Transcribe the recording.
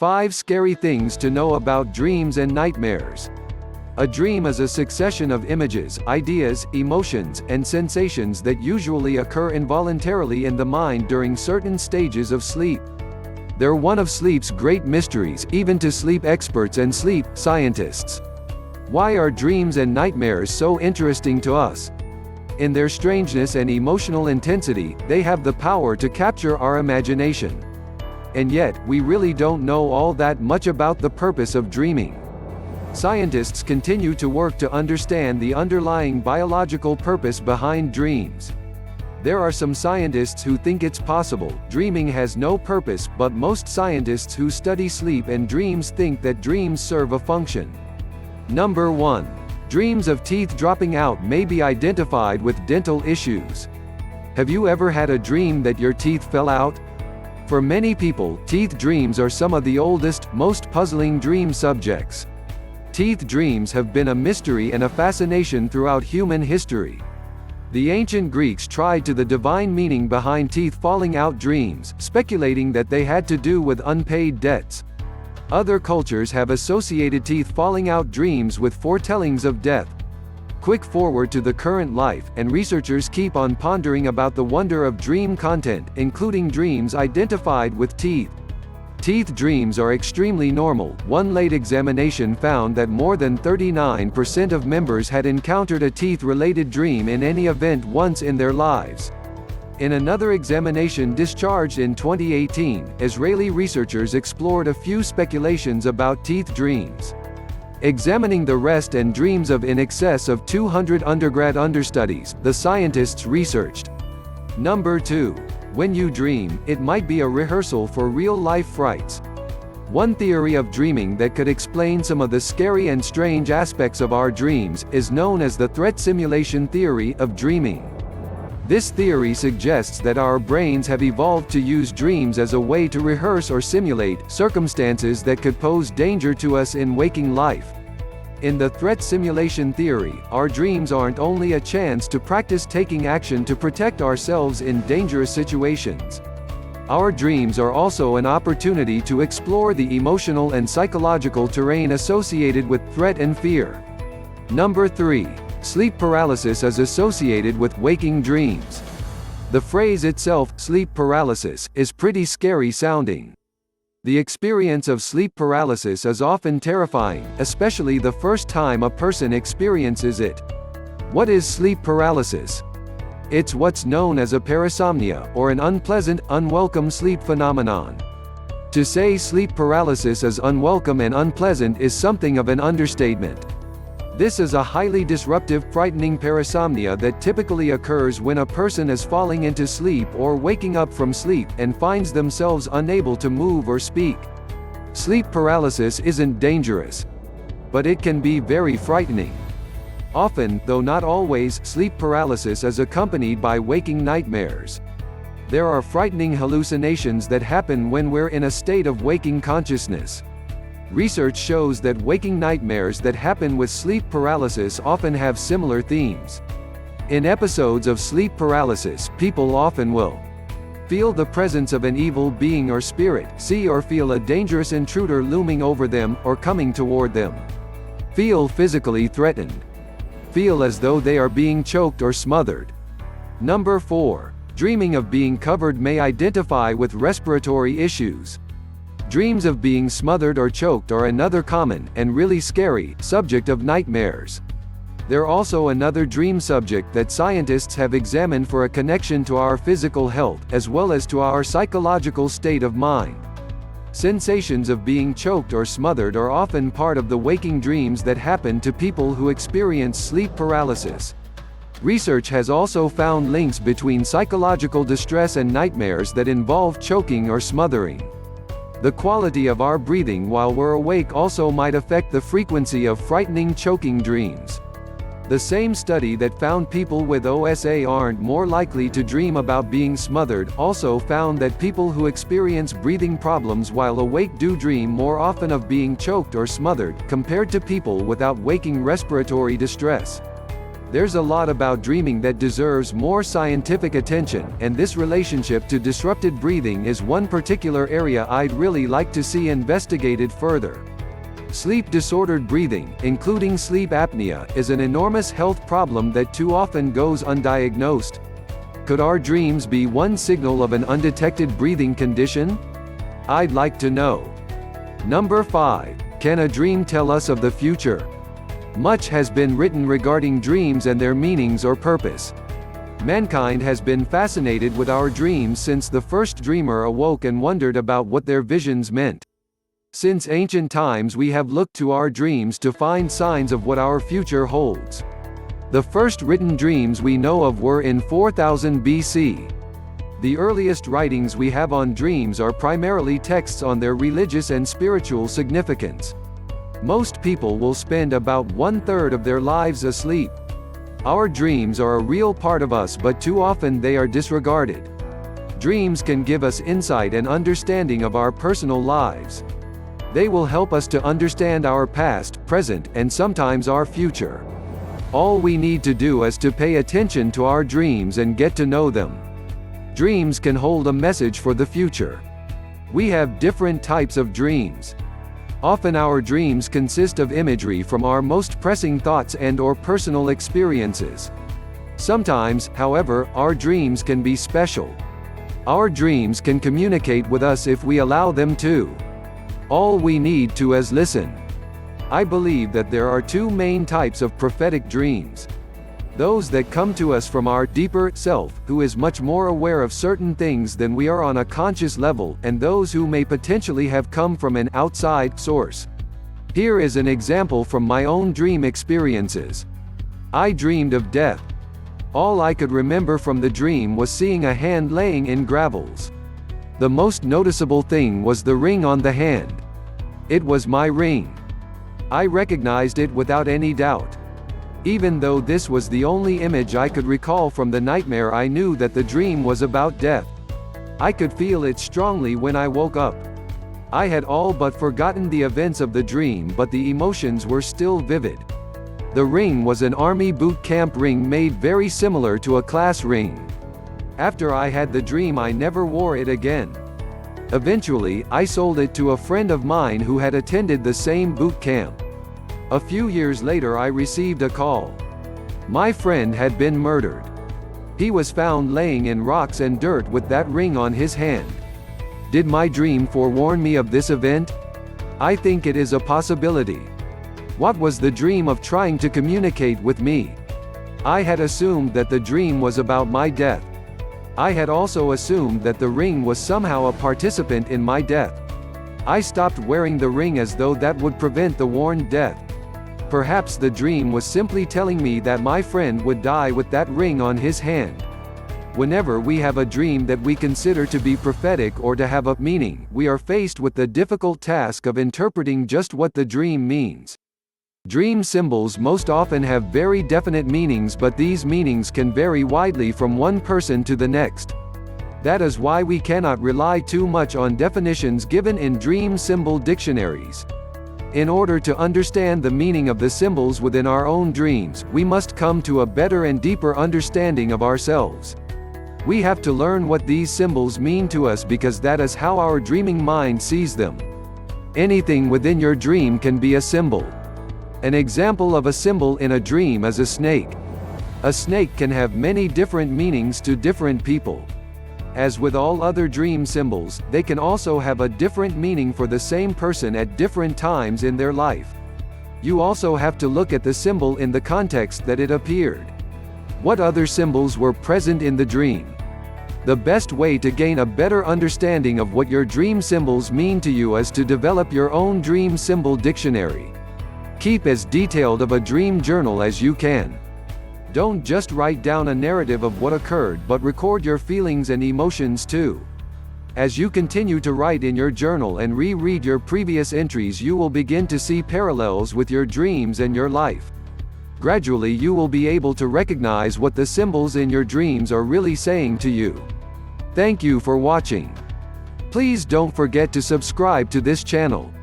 5 Scary Things to Know About Dreams and Nightmares. A dream is a succession of images, ideas, emotions, and sensations that usually occur involuntarily in the mind during certain stages of sleep. They're one of sleep's great mysteries, even to sleep experts and sleep scientists. Why are dreams and nightmares so interesting to us? In their strangeness and emotional intensity, they have the power to capture our imagination. And yet, we really don't know all that much about the purpose of dreaming. Scientists continue to work to understand the underlying biological purpose behind dreams. There are some scientists who think it's possible dreaming has no purpose, but most scientists who study sleep and dreams think that dreams serve a function. Number 1. Dreams of teeth dropping out may be identified with dental issues. Have you ever had a dream that your teeth fell out? For many people, teeth dreams are some of the oldest, most puzzling dream subjects. Teeth dreams have been a mystery and a fascination throughout human history. The ancient Greeks tried to the divine meaning behind teeth falling out dreams, speculating that they had to do with unpaid debts. Other cultures have associated teeth falling out dreams with foretellings of death. Quick forward to the current life, and researchers keep on pondering about the wonder of dream content, including dreams identified with teeth. Teeth dreams are extremely normal. One late examination found that more than 39% of members had encountered a teeth-related dream in any event once in their lives. In another examination discharged in 2018, Israeli researchers explored a few speculations about teeth dreams. Examining the rest and dreams of in excess of 200 undergrad understudies, the scientists researched. Number 2. When you dream, it might be a rehearsal for real-life frights. One theory of dreaming that could explain some of the scary and strange aspects of our dreams is known as the threat simulation theory of dreaming. This theory suggests that our brains have evolved to use dreams as a way to rehearse or simulate circumstances that could pose danger to us in waking life. In the threat simulation theory, our dreams aren't only a chance to practice taking action to protect ourselves in dangerous situations. Our dreams are also an opportunity to explore the emotional and psychological terrain associated with threat and fear. Number 3. Sleep paralysis is associated with waking dreams. The phrase itself, sleep paralysis, is pretty scary sounding. The experience of sleep paralysis is often terrifying, especially the first time a person experiences it. What is sleep paralysis? It's what's known as a parasomnia, or an unpleasant, unwelcome sleep phenomenon. To say sleep paralysis is unwelcome and unpleasant is something of an understatement. This is a highly disruptive, frightening parasomnia that typically occurs when a person is falling into sleep or waking up from sleep, and finds themselves unable to move or speak. Sleep paralysis isn't dangerous, but it can be very frightening. Often, though not always, sleep paralysis is accompanied by waking nightmares. There are frightening hallucinations that happen when we're in a state of waking consciousness. Research shows that waking nightmares that happen with sleep paralysis often have similar themes. In episodes of sleep paralysis, people often will feel the presence of an evil being or spirit, see or feel a dangerous intruder looming over them, or coming toward them. Feel physically threatened. Feel as though they are being choked or smothered. Number 4. Dreaming of being covered may identify with respiratory issues. Dreams of being smothered or choked are another common, and really scary, subject of nightmares. They're also another dream subject that scientists have examined for a connection to our physical health, as well as to our psychological state of mind. Sensations of being choked or smothered are often part of the waking dreams that happen to people who experience sleep paralysis. Research has also found links between psychological distress and nightmares that involve choking or smothering. The quality of our breathing while we're awake also might affect the frequency of frightening choking dreams. The same study that found people with OSA aren't more likely to dream about being smothered also found that people who experience breathing problems while awake do dream more often of being choked or smothered, compared to people without waking respiratory distress. There's a lot about dreaming that deserves more scientific attention, and this relationship to disrupted breathing is one particular area I'd really like to see investigated further. Sleep-disordered breathing, including sleep apnea, is an enormous health problem that too often goes undiagnosed. Could our dreams be one signal of an undetected breathing condition? I'd like to know. Number 5. Can a dream tell us of the future? Much has been written regarding dreams and their meanings or purpose. Mankind has been fascinated with our dreams since the first dreamer awoke and wondered about what their visions meant. Since ancient times we have looked to our dreams to find signs of what our future holds. The first written dreams we know of were in 4000 BC. The earliest writings we have on dreams are primarily texts on their religious and spiritual significance. Most people will spend about 1/3 of their lives asleep. Our dreams are a real part of us, but too often they are disregarded. Dreams can give us insight and understanding of our personal lives. They will help us to understand our past, present, and sometimes our future. All we need to do is to pay attention to our dreams and get to know them. Dreams can hold a message for the future. We have different types of dreams. Often our dreams consist of imagery from our most pressing thoughts and/or personal experiences. Sometimes, however, our dreams can be special. Our dreams can communicate with us if we allow them to. All we need to is listen. I believe that there are two main types of prophetic dreams. Those that come to us from our deeper self, who is much more aware of certain things than we are on a conscious level, and those who may potentially have come from an outside source. Here is an example from my own dream experiences. I dreamed of death. All I could remember from the dream was seeing a hand laying in gravels. The most noticeable thing was the ring on the hand. It was my ring. I recognized it without any doubt. Even though this was the only image I could recall from the nightmare, I knew that the dream was about death. I could feel it strongly when I woke up. I had all but forgotten the events of the dream, but the emotions were still vivid. The ring was an army boot camp ring made very similar to a class ring. After I had the dream, I never wore it again. Eventually, I sold it to a friend of mine who had attended the same boot camp. A few years later, I received a call. My friend had been murdered. He was found laying in rocks and dirt with that ring on his hand. Did my dream forewarn me of this event? I think it is a possibility. What was the dream of trying to communicate with me? I had assumed that the dream was about my death. I had also assumed that the ring was somehow a participant in my death. I stopped wearing the ring as though that would prevent the warned death. Perhaps the dream was simply telling me that my friend would die with that ring on his hand. Whenever we have a dream that we consider to be prophetic or to have a meaning, we are faced with the difficult task of interpreting just what the dream means. Dream symbols most often have very definite meanings, but these meanings can vary widely from one person to the next. That is why we cannot rely too much on definitions given in dream symbol dictionaries. In order to understand the meaning of the symbols within our own dreams, we must come to a better and deeper understanding of ourselves. We have to learn what these symbols mean to us, because that is how our dreaming mind sees them. Anything within your dream can be a symbol. An example of a symbol in a dream is a snake. A snake can have many different meanings to different people. As with all other dream symbols, they can also have a different meaning for the same person at different times in their life. You also have to look at the symbol in the context that it appeared. What other symbols were present in the dream? The best way to gain a better understanding of what your dream symbols mean to you is to develop your own dream symbol dictionary. Keep as detailed of a dream journal as you can. Don't just write down a narrative of what occurred, but record your feelings and emotions too. As you continue to write in your journal and reread your previous entries, you will begin to see parallels with your dreams and your life. Gradually you will be able to recognize what the symbols in your dreams are really saying to you. Thank you for watching. Please don't forget to subscribe to this channel.